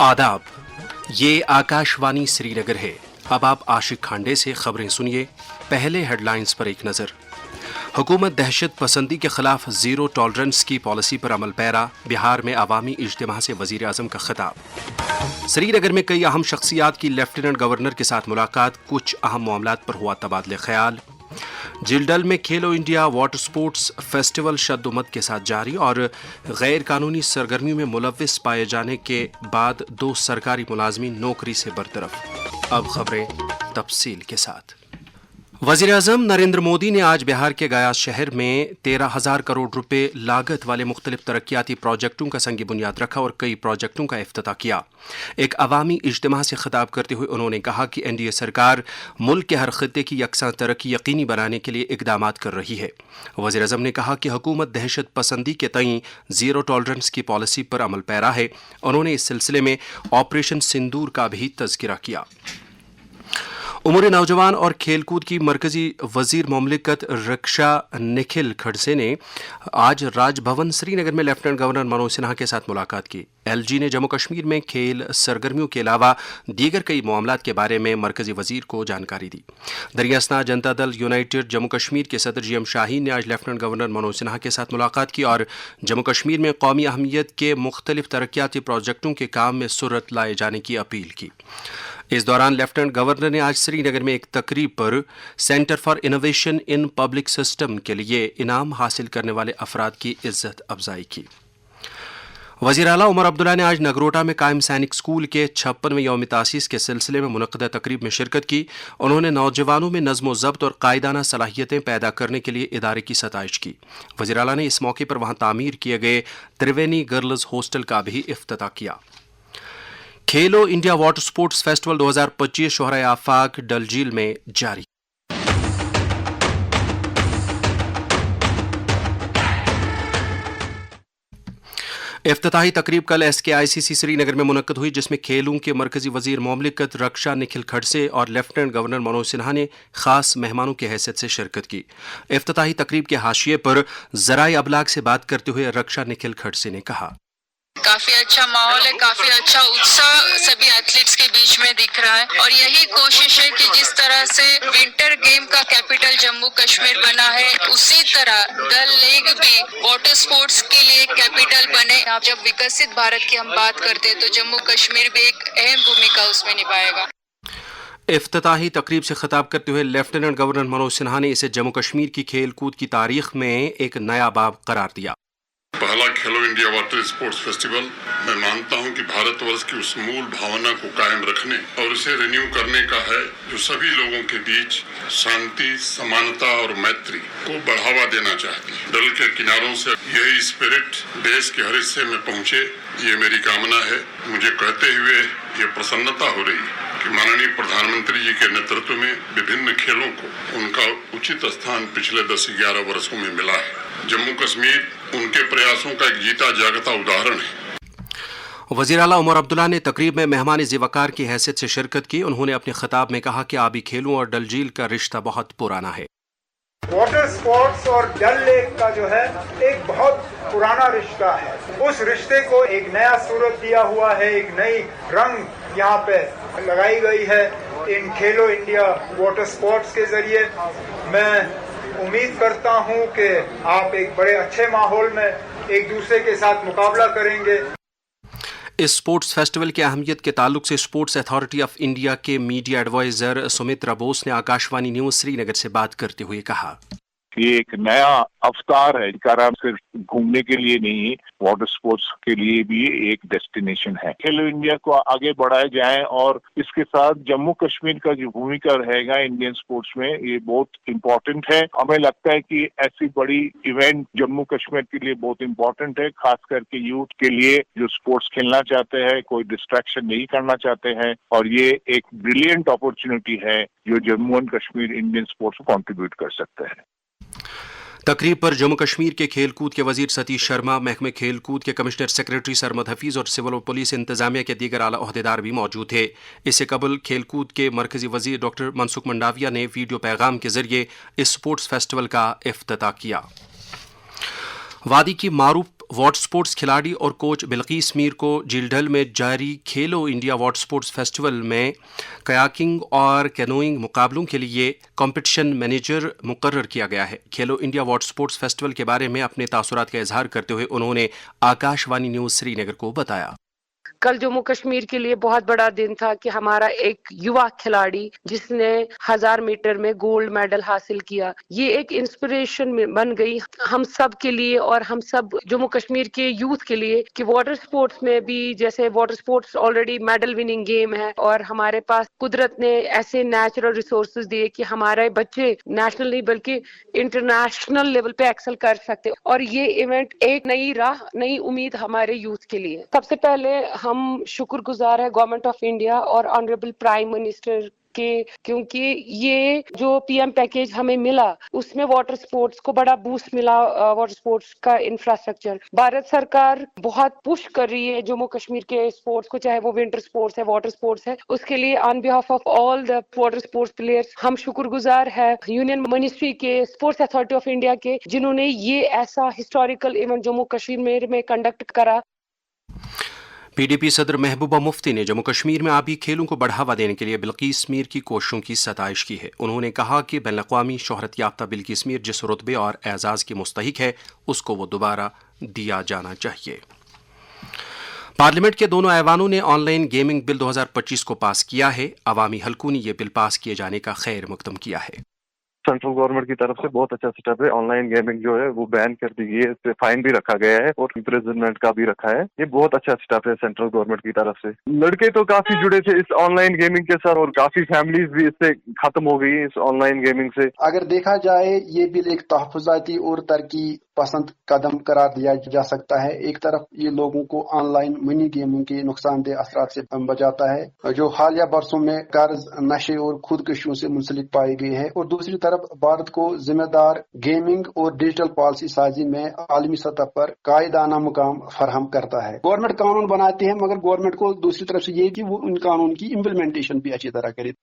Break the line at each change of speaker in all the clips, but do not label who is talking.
आदाब, ये आकाशवाणी श्रीनगर है। अब आप आशिक खांडे से खबरें सुनिए। पहले हेडलाइंस पर एक नज़र। हुकूमत दहशत पसंदी के खिलाफ जीरो टॉलरेंस की पॉलिसी पर अमल पैरा। बिहार में अवामी इज्तिमा से वजीर आजम का खिताब। श्रीनगर में कई अहम शख्सियात की लेफ्टिनेंट गवर्नर के साथ मुलाकात। कुछ अहम मामलात पर हुआ तबादले ख्याल। जिलडल में खेलो इंडिया वाटर स्पोर्ट्स फेस्टिवल शद्दोमत के साथ जारी और गैर कानूनी सरगर्मियों में मुलव्विस पाए जाने के बाद 2 सरकारी मुलाजमीन नौकरी से बरतरफ। अब खबरें तफसील के साथ। वज़ीर आज़म नरेंद्र मोदी ने आज बिहार के गया शहर में 13,000 करोड़ रुपए लागत वाले मुख्तलिफ तरक्याती प्रोजेक्टों का संग बुनियाद रखा और कई प्रोजेक्टों का इफ्तिताह किया। एक अवामी इज्तिमा से खिताब करते हुए उन्होंने कहा कि एनडीए सरकार मुल्क के हर खित्ते की यकसां तरक्की यकीनी बनाने के लिए इकदामात कर रही है। वज़ीर आज़म ने कहा कि हुकूमत दहशत पसंदी के तईं जीरो टॉलरेंस की पॉलिसी पर अमल पैरा है। उन्होंने इस सिलसिले में ऑपरेशन सिंदूर का भी तज़किरा किया। उमूर नौजवान और खेलकूद की मरकजी वजीर मुमलिकत रक्षा निखिल खड़से ने आज राजभवन श्रीनगर में लेफ्टिनेंट गवर्नर मनोज सिन्हा के साथ मुलाकात की। एलजी ने जम्मू कश्मीर में खेल सरगर्मियों के अलावा दीगर कई मामलात के बारे में मरकजी वजीर को जानकारी दी। दरियासना जनता दल यूनाइटेड जम्मू कश्मीर के सदर जीएम शाहीन ने आज लेफ्टिनेंट गवर्नर मनोज सिन्हा के साथ मुलाकात की और जम्मू कश्मीर में कौमी अहमियत के मुख्तलिफ तरक्याती प्रोजेक्टों के काम में सुरत लाए जाने की अपील की। इस दौरान लेफ्टिनेंट गवर्नर ने आज श्रीनगर में एक तकरीब पर centre for innovation in public system के लिए इनाम हासिल करने वाले अफराद की इज्जत अफजाई की। वज़ीर आला उमर अब्दुल्ला ने आज नगरोटा में कायम सैनिक स्कूल के 56वें यौम तासीस के सिलसिले में मुनक़्क़दा तकरीब में शिरकत की। उन्होंने नौजवानों में नज़्म ज़ब्त और कायदाना सलाहियतें पैदा करने के लिए इदारे की सताइश की। वज़ीर आला ने इस मौके पर वहाँ तामीर किए गए त्रिवेणी गर्ल्स हॉस्टल का भी इफ्तिताह किया। खेलो इंडिया वाटर स्पोर्ट्स फेस्टिवल 2025 शोहराए आफाक डलझील में जारी। इफ्तिताही तकरीब कल SKICC श्रीनगर में मुनक्कद हुई, जिसमें खेलों के मरकजी वजीर मुमलिकत रक्षा निखिल खड़से और लेफ्टिनेंट गवर्नर मनोज सिन्हा ने खास मेहमानों की हैसियत से शिरकत की। इफ्तिताही तकरीब के हाशिए पर ज़राए अबलाग से बात करते हुए रक्षा निखिल खड़से ने कहा,
काफी अच्छा माहौल है, काफी अच्छा उत्साह सभी एथलीट्स के बीच में दिख रहा है और यही कोशिश है कि जिस तरह से विंटर गेम का कैपिटल जम्मू कश्मीर बना है, उसी तरह डल लेक भी वाटर स्पोर्ट्स के लिए कैपिटल बने। अब जब विकसित भारत की हम बात करते हैं तो जम्मू कश्मीर भी एक अहम भूमिका उसमें निभाएगा।
इफ्तिताही तकरीब से खिताब करते हुए लेफ्टिनेंट गवर्नर मनोज सिन्हा ने इसे जम्मू कश्मीर की खेल कूद की तारीख में एक नया बाब करार दिया।
पहला खेलो इंडिया वाटर स्पोर्ट्स फेस्टिवल, मैं मानता हूं कि भारतवर्ष की उस मूल भावना को कायम रखने और उसे रिन्यू करने का है जो सभी लोगों के बीच शांति, समानता और मैत्री को बढ़ावा देना चाहती है। डल के किनारों से यही स्पिरिट देश के हर हिस्से में पहुंचे, ये मेरी कामना है। मुझे कहते हुए ये प्रसन्नता हो रही है कि माननीय प्रधानमंत्री जी के नेतृत्व में विभिन्न खेलों को उनका उचित स्थान पिछले 10-11 वर्षों में मिला है। जम्मू कश्मीर उनके प्रयासों का एक जीता जागता उदाहरण है।
वज़ीर आला उमर अब्दुल्ला ने तकरीब में मेहमान ज़िवकार की हैसियत से शिरकत की। उन्होंने अपने खिताब में कहा कि आबी खेलों और डल झील का रिश्ता बहुत पुराना है।
वाटर स्पोर्ट्स और डल लेक का जो है एक बहुत पुराना रिश्ता है। उस रिश्ते को एक नया सूरत दिया हुआ है, एक नई रंग यहाँ पे लगाई गई है इन खेलो इंडिया वाटर स्पोर्ट्स के जरिए। मैं उम्मीद करता हूँ कि आप एक बड़े अच्छे माहौल में एक दूसरे के साथ मुकाबला करेंगे।
इस स्पोर्ट्स फेस्टिवल की अहमियत के ताल्लुक से स्पोर्ट्स अथॉरिटी ऑफ इंडिया के मीडिया एडवाइजर सुमित्रा बोस ने आकाशवाणी न्यूज श्रीनगर से बात करते हुए कहा,
ये एक नया अवतार है। कारण सिर्फ घूमने के लिए नहीं, वाटर स्पोर्ट्स के लिए भी एक डेस्टिनेशन है। खेलो इंडिया को आगे बढ़ाया जाए और इसके साथ जम्मू कश्मीर का जो भूमिका रहेगा इंडियन स्पोर्ट्स में, ये बहुत इम्पोर्टेंट है। हमें लगता है कि ऐसी बड़ी इवेंट जम्मू कश्मीर के लिए बहुत इम्पोर्टेंट है, खास करके यूथ के लिए जो स्पोर्ट्स खेलना चाहते हैं, कोई डिस्ट्रैक्शन नहीं करना चाहते हैं। और ये एक ब्रिलियंट अपॉर्चुनिटी है जो Jammu and Kashmir Indian sports को कॉन्ट्रीब्यूट कर सकते हैं।
तकरीब पर जम्मू कश्मीर के खेल कूद के वजीर सतीश शर्मा, महकमे खेल कूद के कमिश्नर सेक्रेटरी सरमद हफीज और सिविल और पुलिस इंतजामिया के दीगर आला ओहदेदार भी मौजूद थे। इससे कबल खेल कूद के मरकजी वजीर डॉक्टर मनसुख मंडाविया ने वीडियो पैगाम के जरिए इस स्पोर्ट्स फेस्टिवल का इफ्तिताह किया। वादी की मारूफ वाटर स्पोर्ट्स खिलाड़ी और कोच बिल्किस मीर को झीलडल में जारी खेलो इंडिया वाटर स्पोर्ट्स फेस्टिवल में कयाकिंग और कैनोइंग मुकाबलों के लिए कंपटीशन मैनेजर मुकर्रर किया गया है। खेलो इंडिया वाटर स्पोर्ट्स फेस्टिवल के बारे में अपने तासुरात का इजहार करते हुए उन्होंने आकाशवाणी न्यूज श्रीनगर को बताया।
कल जम्मू कश्मीर के लिए बहुत बड़ा दिन था कि हमारा एक युवा खिलाड़ी जिसने 1000 मीटर में गोल्ड मेडल हासिल किया, ये एक इंस्पिरेशन बन गई हम सब के लिए और हम सब जम्मू कश्मीर के यूथ के लिए कि वाटर स्पोर्ट्स में भी, जैसे water sports already medal winning game है और हमारे पास कुदरत ने ऐसे नेचुरल रिसोर्सेज दिए कि हमारे बच्चे नेशनल नहीं बल्कि इंटरनेशनल लेवल पे एक्सेल कर सकते और ये इवेंट एक नई राह, नई उम्मीद हमारे यूथ के लिए। सबसे पहले हम शुक्रगुजार है गवर्नमेंट ऑफ इंडिया और ऑनरेबल प्राइम मिनिस्टर के, क्योंकि ये जो पीएम पैकेज हमें मिला उसमें वाटर स्पोर्ट्स को बड़ा बूस्ट मिला। वाटर स्पोर्ट्स का इंफ्रास्ट्रक्चर भारत सरकार बहुत पुश कर रही है जम्मू कश्मीर के स्पोर्ट्स को, चाहे वो विंटर स्पोर्ट्स है, वाटर स्पोर्ट्स है, उसके लिए on behalf of all the water sports players हम शुक्रगुजार है यूनियन मिनिस्ट्री के, स्पोर्ट्स अथॉरिटी ऑफ इंडिया के, जिन्होंने ये ऐसा हिस्टोरिकल इवेंट जम्मू कश्मीर में कंडक्ट करा।
पीडीपी सदर महबूबा मुफ्ती ने जम्मू कश्मीर में आबी खेलों को बढ़ावा देने के लिए बिल्किस मीर की कोशिशों की सताइश की है। उन्होंने कहा कि बैनुल-अक़वामी शोहरत याफ्ता बिल्किस मीर जिस रुतबे और एजाज़ की मुस्तहिक है उसको वो दोबारा दिया जाना चाहिए। पार्लियामेंट के दोनों ऐवानों ने ऑनलाइन गेमिंग बिल 2025 को पास किया है। अवामी हलकों ने यह बिल पास किए जाने का खैर मकदम किया है।
सेंट्रल गवर्नमेंट की तरफ से बहुत अच्छा स्टेप है। ऑनलाइन गेमिंग जो है वो बैन कर दी गई है, इस पे फाइन भी रखा गया है और इम्प्रिजनमेंट का भी रखा है। ये बहुत अच्छा स्टेप है सेंट्रल गवर्नमेंट की तरफ से। लड़के तो काफी जुड़े थे इस ऑनलाइन गेमिंग के साथ और काफी फैमिलीज भी इससे खत्म हो गई इस ऑनलाइन गेमिंग से।
अगर देखा जाए ये बिल एक तहफ़्फ़ुज़ाती और तरक्की पसंद कदम करार दिया जा सकता है। एक तरफ ये लोगों को ऑनलाइन मनी गेमिंग के नुकसानदेह असरात से बचाता है जो हालिया बरसों में कर्ज, नशे और खुदकुशियों से मुंसलिक पाई गई है, और दूसरी तरफ भारत को जिम्मेदार गेमिंग और डिजिटल पॉलिसी साजी में आलमी सतह पर कायदाना मुकाम फराहम करता है। गवर्नमेंट कानून बनाती है मगर गवर्नमेंट को दूसरी तरफ से ये कि वो उन कानून की इम्प्लीमेंटेशन भी अच्छी तरह करे।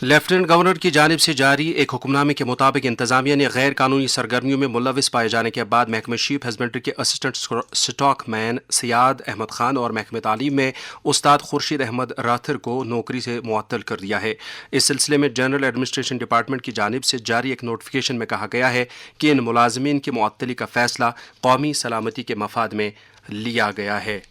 लेफ्टिनेंट गवर्नर की जानिब से जारी एक हुक्मनामे के मुताबिक इंतजामिया ने गैर कानूनी सरगर्मियों में मुलविस पाए जाने के बाद महकमे चीफ हस्बेंड्री के assistant stockman Sayad Ahmed Khan और महकमे तालीम में उस्ताद खुर्शीद अहमद राथर को नौकरी से मुअत्तल कर दिया है। इस सिलसिले में जनरल एडमिनिस्ट्रेशन डिपार्टमेंट की जानिब से जारी एक नोटिफिकेशन में कहा गया है कि इन मुलाजमीन की मुअत्तली का फैसला कौमी सलामती के मफाद में लिया गया है।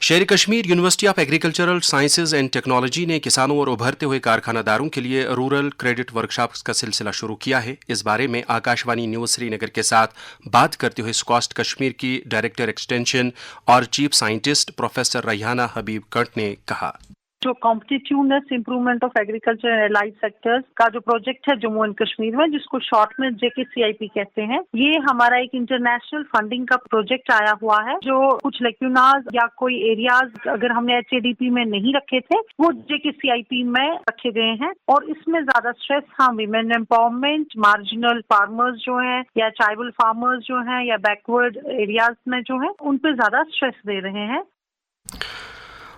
शेर Kashmir university of agricultural sciences and technology ने किसानों और उभरते हुए कारखानादारों के लिए रूरल क्रेडिट वर्कशॉप्स का सिलसिला शुरू किया है। इस बारे में आकाशवाणी न्यूज श्रीनगर के साथ बात करते हुए स्कॉस्ट कश्मीर की डायरेक्टर एक्सटेंशन और चीफ साइंटिस्ट प्रोफेसर रैहाना हबीब कट ने कहा,
जो competitiveness improvement of agriculture and allied sectors का जो प्रोजेक्ट है जम्मू एंड कश्मीर में, जिसको शॉर्ट में JKCIP कहते हैं, ये हमारा एक इंटरनेशनल फंडिंग का प्रोजेक्ट आया हुआ है। जो कुछ लेक्यूनाज या कोई एरियाज अगर हमने HADP में नहीं रखे थे वो JKCIP में रखे गए हैं और इसमें ज्यादा स्ट्रेस हम विमेन एम्पावरमेंट, मार्जिनल फार्मर्स जो हैं या ट्राइबल फार्मर्स जो हैं या बैकवर्ड एरियाज में जो हैं उन पे ज्यादा स्ट्रेस दे रहे हैं।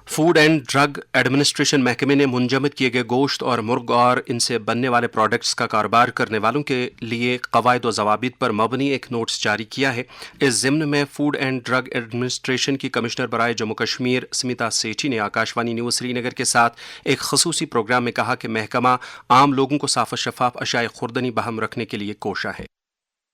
फूड एंड ड्रग एडमिनिस्ट्रेशन महकमे ने मुंजमद किए गए गोश्त और मुर्ग और इनसे बनने वाले प्रोडक्ट्स का कारोबार करने वालों के लिए कवायद व ज़वाबित पर मबनी एक नोटिस जारी किया है। इस ज़िम्न में फूड एंड ड्रग एडमिनिस्ट्रेशन की कमिश्नर बराए जम्मू कश्मीर स्मिता सेठी ने आकाशवाणी न्यूज़ श्रीनगर के साथ एक खसूसी प्रोग्राम में कहा कि महकमा आम लोगों को साफ शफाफ अशाए खुर्दनी बहम रखने के लिए कोशा है।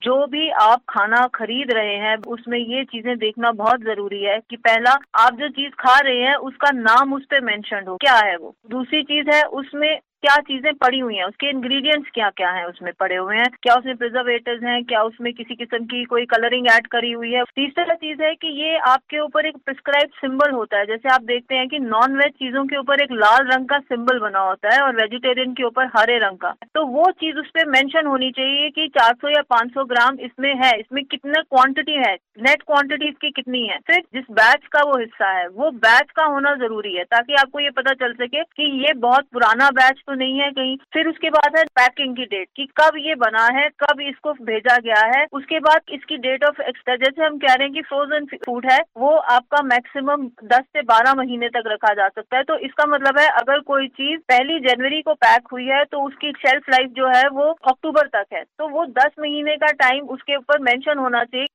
जो भी आप खाना खरीद रहे हैं उसमें ये चीजें देखना बहुत जरूरी है कि पहला आप जो चीज खा रहे हैं उसका नाम उस पे मेंशन हो, क्या है वो। दूसरी चीज है उसमें क्या चीजें पड़ी हुई हैं, उसके इंग्रेडिएंट्स क्या क्या हैं उसमें पड़े हुए हैं, क्या उसमें प्रिजर्वेटिव्स हैं, क्या उसमें किसी किस्म की कोई कलरिंग ऐड करी हुई है। तीसरा चीज है कि ये आपके ऊपर एक प्रिस्क्राइब सिंबल होता है। जैसे आप देखते हैं कि नॉन वेज चीजों के ऊपर एक लाल रंग का सिंबल बना होता है और वेजिटेरियन के ऊपर हरे रंग का, तो वो चीज उस पर मेंशन होनी चाहिए कि 400 या 500 ग्राम इसमें है, इसमें कितना क्वांटिटी है, नेट क्वांटिटी इसकी कितनी है। फिर जिस बैच का वो हिस्सा है वो बैच का होना जरूरी है ताकि आपको ये पता चल सके कि ये बहुत पुराना बैच तो नहीं है कहीं। फिर उसके बाद है पैकिंग की डेट कि कब ये बना है, कब इसको भेजा गया है। उसके बाद इसकी डेट ऑफ एक्सपायर, जैसे हम कह रहे हैं कि फ्रोजन फूड है वो आपका मैक्सिमम 10 से 12 महीने तक रखा जा सकता है। तो इसका मतलब है अगर कोई चीज 1 जनवरी को पैक हुई है तो उसकी शेल्फ लाइफ जो है वो अक्टूबर तक है, तो वो 10 महीने का टाइम उसके ऊपर मेंशन होना चाहिए।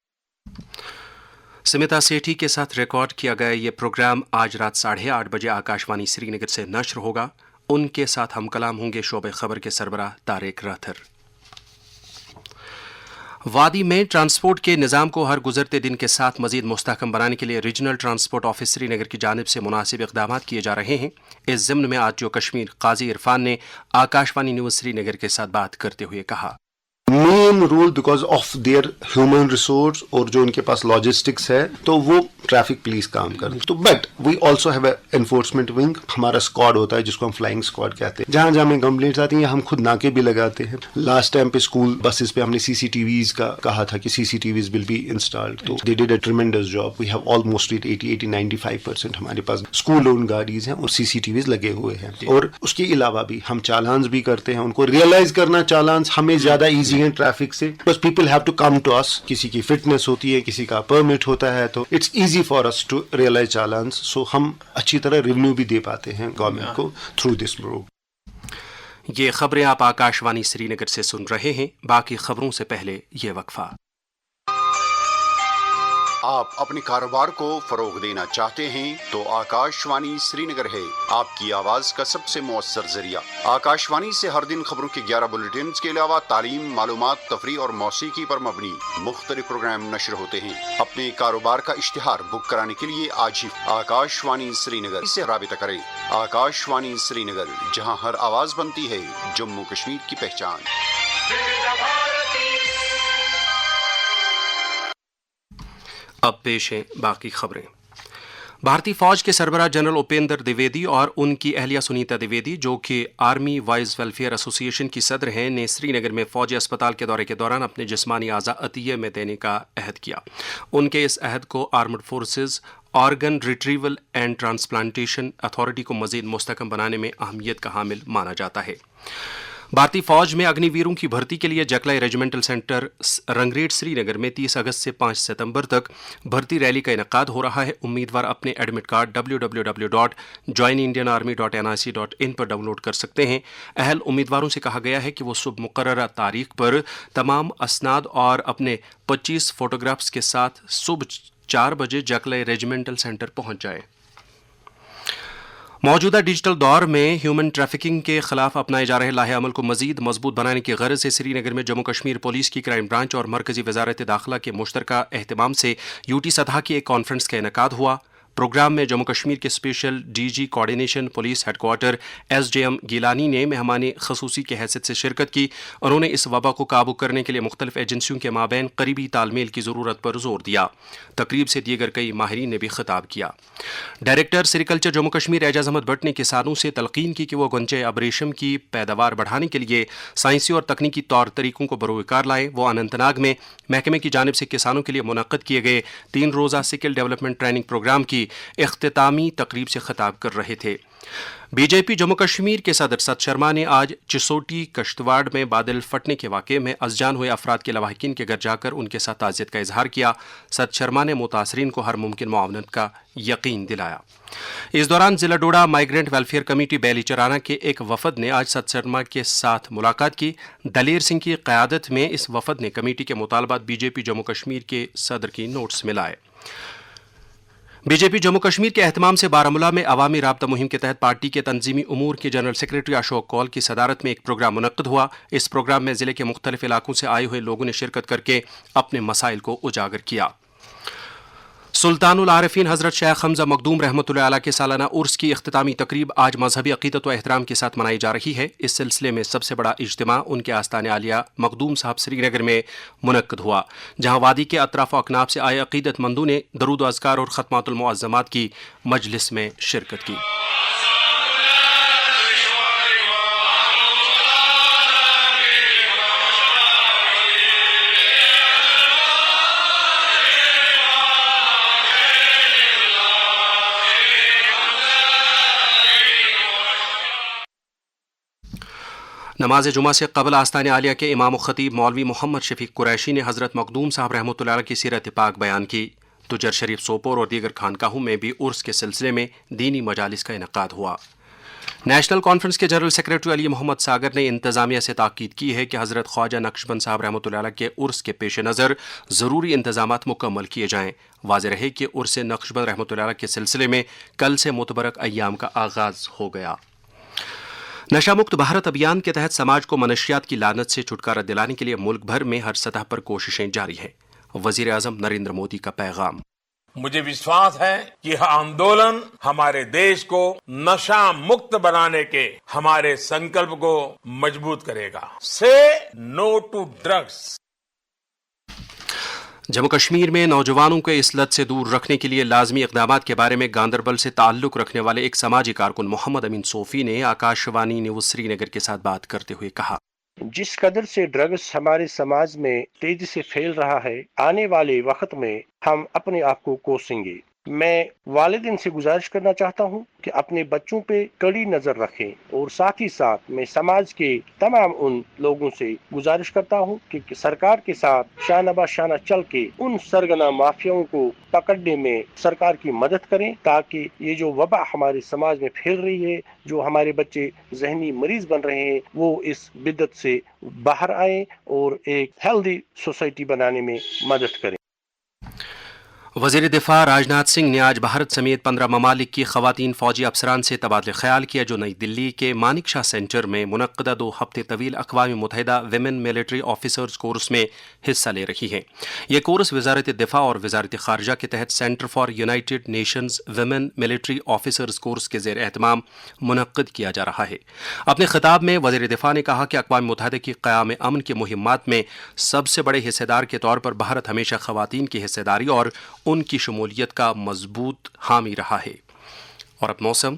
स्मिता सेठी के साथ रिकॉर्ड किया गया ये प्रोग्राम आज रात 8:30 बजे आकाशवाणी श्रीनगर से नश्र होगा। उनके साथ हम कलाम होंगे शोबे खबर के सरबराह तारिक राथर। वादी में ट्रांसपोर्ट के निज़ाम को हर गुजरते दिन के साथ मजीद मुस्तहकम बनाने के लिए रीजनल ट्रांसपोर्ट ऑफिस श्रीनगर की जानिब से मुनासिब इक़दाम किए जा रहे हैं। इस ज़िम्न में आज जो कश्मीर काजी इरफान ने आकाशवाणी न्यूज़ श्रीनगर के साथ बात करते हुए कहा,
main rule because of their human resource और जो उनके पास लॉजिस्टिक्स है तो वो ट्रैफिक पुलिस काम करते हैं। तो but we also have enforcement wing, हमारा स्क्वाड होता है जिसको हम फ्लाइंग स्क्वाड कहते हैं। जहां जहां हमें कंप्लेंट्स आती हैं हम खुद नाके भी लगाते हैं। लास्ट टाइम पे स्कूल बसेस पे हमने सीसीटीवीज का कहा था कि सीसीटीवीज विल बी इंस्टॉल्ड, तो they did a tremendous job. We have almost 80-95% हमारे पास स्कूल ओन गाड़ीज हैं और सीसीटीवीज लगे हुए हैं। और उसके अलावा भी हम चालान्स भी करते हैं। उनको रियलाइज करना चालान्स हमें ज्यादा ईजी है ट्रैफिक से, बस people have to come to us. किसी की फिटनेस होती है, किसी का परमिट होता है, तो it's easy for us to realise challans. So हम अच्छी तरह रेवेन्यू भी दे पाते हैं गवर्नमेंट को थ्रू दिस प्रोग्राम।
ये खबरें आप आकाशवाणी श्रीनगर से सुन रहे हैं। बाकी खबरों से पहले ये वक्फा।
आप अपने कारोबार को फरोग देना चाहते हैं तो आकाशवाणी श्रीनगर है आपकी आवाज का सबसे मौसर जरिया। आकाशवाणी से हर दिन खबरों के 11 बुलेटिन के अलावा तालीम, मालूमात, तफरीह और मौसीकी पर मबनी मुख्तलिफ प्रोग्राम नशर होते हैं। अपने कारोबार का इश्तिहार बुक कराने के लिए आज ही आकाशवाणी श्रीनगर से राबिता करें। आकाशवाणी श्रीनगर, जहां हर आवाज बनती है जम्मू कश्मीर की पहचान।
अब पेश हैं बाकी खबरें। भारतीय फौज के सरबराह जनरल उपेंद्र द्विवेदी और उनकी अहलिया सुनीता द्विवेदी, जो कि आर्मी वाइज वेलफेयर एसोसिएशन की सदर हैं, ने श्रीनगर में फौजी अस्पताल के दौरे के दौरान अपने जिस्मानी आज़ा अतिये में देने का अहद किया। उनके इस अहद को armed forces organ retrieval and transplantation authority को मजीद मुस्तहकम बनाने में अहमियत का हामिल माना जाता है। भारतीय फौज में अग्निवीरों की भर्ती के लिए जकलाई रेजिमेंटल सेंटर रंगरेट श्रीनगर में 30 अगस्त से 5 सितंबर तक भर्ती रैली का इनेकाद हो रहा है। उम्मीदवार अपने एडमिट कार्ड www.joinindianarmy.nic.in पर डाउनलोड कर सकते हैं। अहल उम्मीदवारों से कहा गया है कि वो सुबह मुकर्ररा तारीख पर तमाम असनाद और अपने 25 फोटोग्राफ्स के साथ सुबह 4 बजे जकलाई रेजिमेंटल सेंटर पहुंच जाए। मौजूदा डिजिटल दौर में ह्यूमन ट्रैफिकिंग के खिलाफ अपनाए जा रहे लाहे अमल को मजीद मजबूत बनाने की गरज से श्रीनगर में जम्मू कश्मीर पुलिस की क्राइम ब्रांच और मरकजी वजारत दाखिला के मुश्तरका एहतमाम से यूटी सतह की एक कॉन्फ्रेंस का इनेकाद हुआ। प्रोग्राम में जम्मू कश्मीर के special DG coordination police headquarters SJM Gilani ने मेहमानी खसूसी की हैसियत से शिरकत की। उन्होंने इस वबा को काबू करने के लिए मुख्तलिफ एजेंसियों के माबैन करीबी तालमेल की ज़रूरत पर जोर दिया। तकरीब से दीगर कई माहिरीन ने भी खिताब किया। डायरेक्टर सेरिकल्चर जम्मू कश्मीर एजाज अहमद भट्ट ने किसानों से तलकीन की कि वो गंजे अब रेशम की पैदावार बढ़ाने के लिए साइंसी और तकनीकी तौर तरीकों को बरोकार लाएं। वो अनंतनाग में महकमे की जानिब से किसानों के लिए मुनक्कद किए गए 3 रोज़ा स्किल डेवलपमेंट ट्रेनिंग प्रोग्राम की इख्तितामी तकरीब से खिताब कर रहे थे। बीजेपी जम्मू कश्मीर के सदर सत शर्मा ने आज चिसोटी कश्तवाड़ में बादल फटने के वाक़े में अज़जान हुए अफराद के लवाहिकीन के घर जाकर उनके साथ ताज़ियत का इजहार किया। सत शर्मा ने मुतासरीन को हर मुमकिन मुआवनत का यकीन दिलाया। इस दौरान जिला डोडा माइग्रेंट वेलफेयर कमेटी बैली चराना के एक वफद ने आज सत शर्मा के साथ मुलाकात की। दलेर सिंह की क़यादत में इस वफद ने कमेटी के मुतालबात बीजेपी जम्मू कश्मीर के सदर की नोट्स में लाए। बीजेपी जम्मू कश्मीर के एहतमाम से बारामूला में अवामी राब्ता मुहिम के तहत पार्टी के तंजीमी उमूर के जनरल सेक्रेटरी अशोक कौल की सदारत में एक प्रोग्राम मुनक्कद हुआ। इस प्रोग्राम में जिले के मुख्तलिफ इलाकों से आए हुए लोगों ने शिरकत करके अपने मसाइल को उजागर किया। सुल्तानुल आरिफीन हज़रत शेख हमजा मखदूम रहमतुल्लाह अलैह के सालाना उर्स की इख्तितामी तकरीब आज मजहबी अक़ीदत व एहतराम के साथ मनाई जा रही है। इस सिलसिले में सबसे बड़ा इज्तिमा उनके आस्ताने आलिया मखदूम साहब श्रीनगर में मुनक्कद हुआ, जहाँ वादी के अतराफ व अकनाब से आए अक़ीदतमंदों ने दरूद अज़कार और ख़त्मातुल मुअज़्ज़मात की मजलिस में शिरकत की। नमाज जुमा से कबल आस्तान आलिया के इमाम खतीब मौलवी मोहम्मद शफीक कुरैशी ने हज़रत मखदूम साहब रहमतुल्लाह अलैह की सीरत पाक बयान की। तुजर शरीफ सोपोर और दीगर खानकाहों में भी उर्स के सिलसिले में दीनी मजालिस का इनकाद हुआ। नेशनल कॉन्फ्रेंस के जनरल सेक्रेटरी अली मोहम्मद सागर ने इंतजामिया से ताकीद की है कि हज़रत ख्वाजा नक्शबंद साहब रहमतुल्लाह अलैह के उर्स के पेश नज़र ज़रूरी इंतजामात मुकम्मल किए जाएँ। वाज़ेह रहे कि उर्स नक्शबंद रहमतुल्लाह अलैह के सिलसिले में कल से मुतबरक अय्याम का आगाज़ हो गया। नशा मुक्त भारत अभियान के तहत समाज को मनशियात की लानत से छुटकारा दिलाने के लिए मुल्क भर में हर सतह पर कोशिशें जारी हैं। वज़ीर आज़म नरेंद्र मोदी का पैगाम।
मुझे विश्वास है कि यह आंदोलन हमारे देश को नशा मुक्त बनाने के हमारे संकल्प को मजबूत करेगा। Say no to drugs.
Jammu Kashmir में नौजवानों को इस लत से दूर रखने के लिए लाजमी इक़दामात के बारे में गांदरबल से ताल्लुक़ रखने वाले एक समाजी कारकुन मोहम्मद अमीन सोफी ने आकाशवाणी न्यूज़ श्रीनगर के साथ बात करते हुए कहा,
जिस कदर से ड्रग्स हमारे समाज में तेजी से फैल रहा है, आने वाले वक्त में हम अपने आप को कोसेंगे। मैं वालिदैन से गुजारिश करना चाहता हूं कि अपने बच्चों पे कड़ी नजर रखें और साथ ही साथ मैं समाज के तमाम उन लोगों से गुजारिश करता हूं कि सरकार के साथ शाना बा शाना चल के उन सरगना माफियाओं को पकड़ने में सरकार की मदद करें, ताकि ये जो वबा हमारे समाज में फैल रही है, जो हमारे बच्चे जहनी मरीज बन रहे हैं, वो इस बिद्दत से बाहर आए और एक हेल्दी सोसाइटी बनाने में मदद करें।
वज़ीर दिफा राजनाथ सिंह ने आज भारत समेत 15 ममालिक की ख़वातीन फ़ौजी अफसरान से तबादला ख्याल किया, जो नई दिल्ली के मानिक शाह सेंटर में मुनक़्क़दा 2 हफ्ते तवील अक़वाम मुत्तहिदा विमेन मिलिट्री ऑफिसर्स कोर्स में हिस्सा ले रही हैं। यह कोर्स वज़ारत दिफा और वज़ारत ख़ारजा के तहत centre for United Nations women military officers course के ज़ेर एहतमाम मुनक़्क़द किया जा रहा है। अपने खिताब में वज़ीर दिफा ने कहा कि अक़वाम मुत्तहिदा की क़याम अमन की मुहिम्मात में सबसे बड़े हिस्सेदार के तौर पर भारत हमेशा ख़वातीन की हिस्सेदारी और उनकी शमूलियत का मजबूत हामी रहा है। और अब मौसम।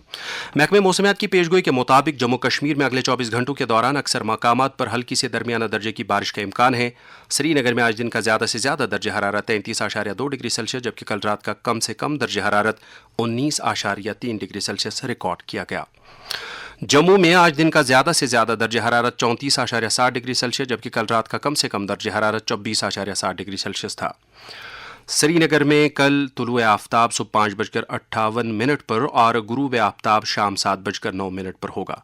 महकमे मौसमियात की पेशगोई के मुताबिक जम्मू कश्मीर में अगले 24 घंटों के दौरान अक्सर मकामात पर हल्की से दरमियाना दर्जे की बारिश का इम्कान है। श्रीनगर में आज दिन का ज़्यादा से ज़्यादा दर्ज हरारत 33.2 डिग्री सेल्सियस, जबकि कल रात का कम से कम दर्ज हरारत 19.3 डिग्री सेल्सियस रिकॉर्ड किया गया। जम्मू में आज दिन का ज़्यादा से ज़्यादा दर्ज हरारत 34.7 डिग्री सेल्सियस, जबकि कल रात का कम से कम दर्ज हरारत 24.7 डिग्री सेल्सियस था। श्रीनगर में कल तुलुए आफ्ताब सुबह 5:58 पर और गुरूब आफ्ताब शाम 7:09 पर होगा।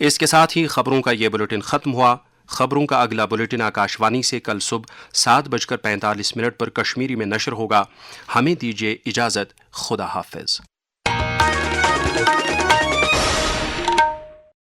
इसके साथ ही खबरों का ये बुलेटिन ख़त्म हुआ। खबरों का अगला बुलेटिन आकाशवाणी से कल सुबह 7:45 पर कश्मीरी में नशर होगा। हमें दीजिए इजाज़त। खुदा हाफिज़।